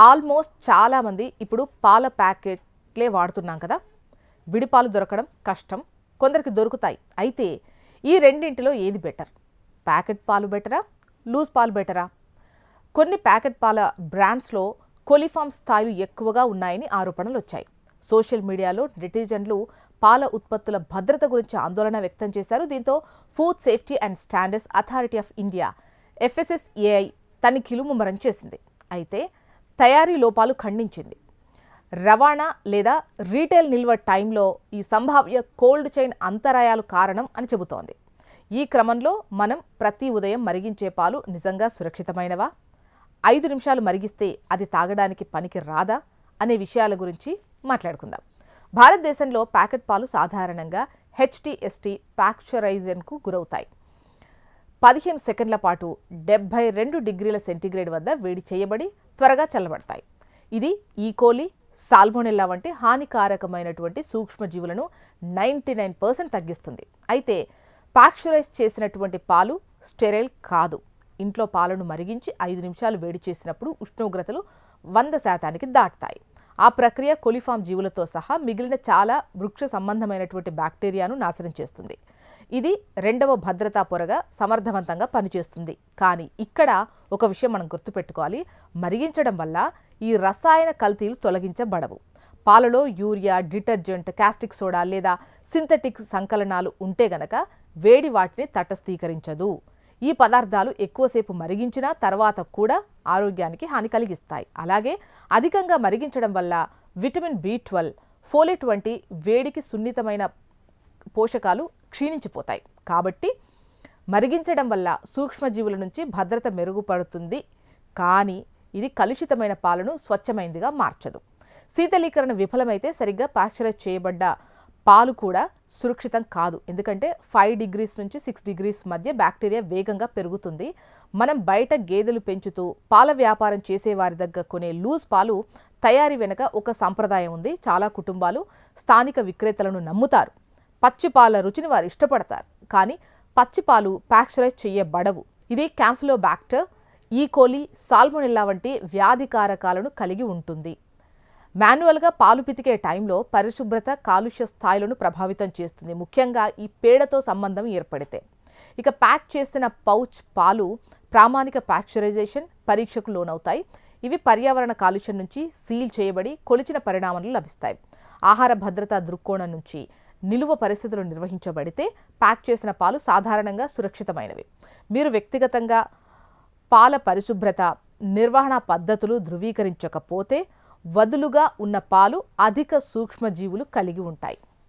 Almost చాలామంది ఇప్పుడు పాల ప్యాకెట్లే వాడుతున్నాం కదా. విడిపాలు దొరకడం కష్టం, కొందరికి దొరుకుతాయి. అయితే ఈ రెండింటిలో ఏది బెటర్? ప్యాకెట్ పాలు బెటరా, లూజ్ పాలు బెటరా? కొన్ని ప్యాకెట్ పాల బ్రాండ్స్లో కొలిఫామ్ స్థాయిలు ఎక్కువగా ఉన్నాయని ఆరోపణలు వచ్చాయి. సోషల్ మీడియాలో నెటిజన్లు పాల ఉత్పత్తుల భద్రత గురించి ఆందోళన వ్యక్తం చేశారు. దీంతో food safety and standards authority of India FSSAI తనిఖీలు ముమ్మరం చేసింది. అయితే తయారీ లోపాలు ఖండించింది. రవాణా లేదా రీటైల్ నిల్వ టైంలో ఈ సంభావ్య కోల్డ్ చైన్ అంతరాయాలు కారణం అని చెబుతోంది. ఈ క్రమంలో మనం ప్రతి ఉదయం మరిగించే పాలు నిజంగా సురక్షితమైనవా? 5 నిమిషాలు మరిగిస్తే అది తాగడానికి పనికి రాదా అనే విషయాల గురించి మాట్లాడుకుందాం. భారతదేశంలో ప్యాకెట్ పాలు సాధారణంగా HTST పాక్చరైజేషన్కు గురవుతాయి. 15 సెకండ్ల పాటు 72 డిగ్రీల సెంటీగ్రేడ్ వద్ద వేడి చేయబడి త్వరగా చల్లబడతాయి. ఇది ఈకోలి, సాల్మొనెల్లా వంటి హానికారకమైనటువంటి సూక్ష్మజీవులను 99% తగ్గిస్తుంది. అయితే పాక్చరైజ్ చేసినటువంటి పాలు స్టెరైల్ కాదు. ఇంట్లో పాలను మరిగించి 5 నిమిషాలు వేడి చేసినప్పుడు ఉష్ణోగ్రతలు 100% దాటుతాయి. ఆ ప్రక్రియ కొలిఫామ్ జీవులతో సహా మిగిలిన చాలా వృక్ష సంబంధమైనటువంటి బ్యాక్టీరియాను నాశనం చేస్తుంది. ఇది రెండవ భద్రతా పొరగా సమర్థవంతంగా పనిచేస్తుంది. కానీ ఇక్కడ ఒక విషయం మనం గుర్తుపెట్టుకోవాలి. మరిగించడం వల్ల ఈ రసాయన కల్తీలు తొలగించబడవు. పాలలో యూరియా, డిటర్జెంట్, కాస్టిక్ సోడా లేదా సింథటిక్ సంకలనాలు ఉంటే గనక వేడి వాటిని తటస్థీకరించదు. ఈ పదార్థాలు ఎక్కువసేపు మరిగించిన తర్వాత కూడా ఆరోగ్యానికి హాని కలిగిస్తాయి. అలాగే అధికంగా మరిగించడం వల్ల విటమిన్ B12, ఫోలేట్ వంటి వేడికి సున్నితమైన పోషకాలు క్షీణించిపోతాయి. కాబట్టి మరిగించడం వల్ల సూక్ష్మజీవుల నుంచి భద్రత మెరుగుపడుతుంది, కానీ ఇది కలుషితమైన పాలను స్వచ్ఛమైనదిగా మార్చదు. శీతలీకరణ విఫలమైతే సరిగ్గా పాక్చరైజ్ చేయబడ్డ పాలు కూడా సురక్షితం కాదు. ఎందుకంటే 5 డిగ్రీస్ నుంచి 6 డిగ్రీస్ మధ్య బ్యాక్టీరియా వేగంగా పెరుగుతుంది. మనం బయట గేదెలు పెంచుతూ పాల వ్యాపారం చేసేవారి దగ్గర కొనే లూజ్ పాలు తయారీ వెనుక ఒక సంప్రదాయం ఉంది. చాలా కుటుంబాలు స్థానిక విక్రేతలను నమ్ముతారు. పచ్చి పాల రుచిని వారు ఇష్టపడతారు, కానీ పచ్చి పాలు పాక్చరైజ్ చేయబడవు. ఇది క్యాంఫిలోబాక్టర్, ఈకోలి, సాల్మొనెల్లా వంటి వ్యాధికారకాలను కలిగి ఉంటుంది. మాన్యువల్గా పాలు పితికే టైంలో పరిశుభ్రత కాలుష్య స్థాయిలను ప్రభావితం చేస్తుంది, ముఖ్యంగా ఈ పేడతో సంబంధం ఏర్పడితే. ఇక ప్యాక్ చేసిన పౌచ్ పాలు ప్రామాణిక పాక్చరైజేషన్ పరీక్షకు లోనవుతాయి. ఇవి పర్యావరణ కాలుష్యం నుంచి సీల్ చేయబడి కొలిచిన పరిణామాలు లభిస్తాయి. ఆహార భద్రతా దృక్కోణం నుంచి నిలువ పరిస్థితులు నిర్వహించబడితే ప్యాక్ చేసిన పాలు సాధారణంగా సురక్షితమైనవి. మీరు వ్యక్తిగతంగా పాల పరిశుభ్రత నిర్వహణ పద్ధతులు ధృవీకరించకపోతే వదులుగా ఉన్న పాలు అధిక సూక్ష్మజీవులు కలిగి ఉంటాయి.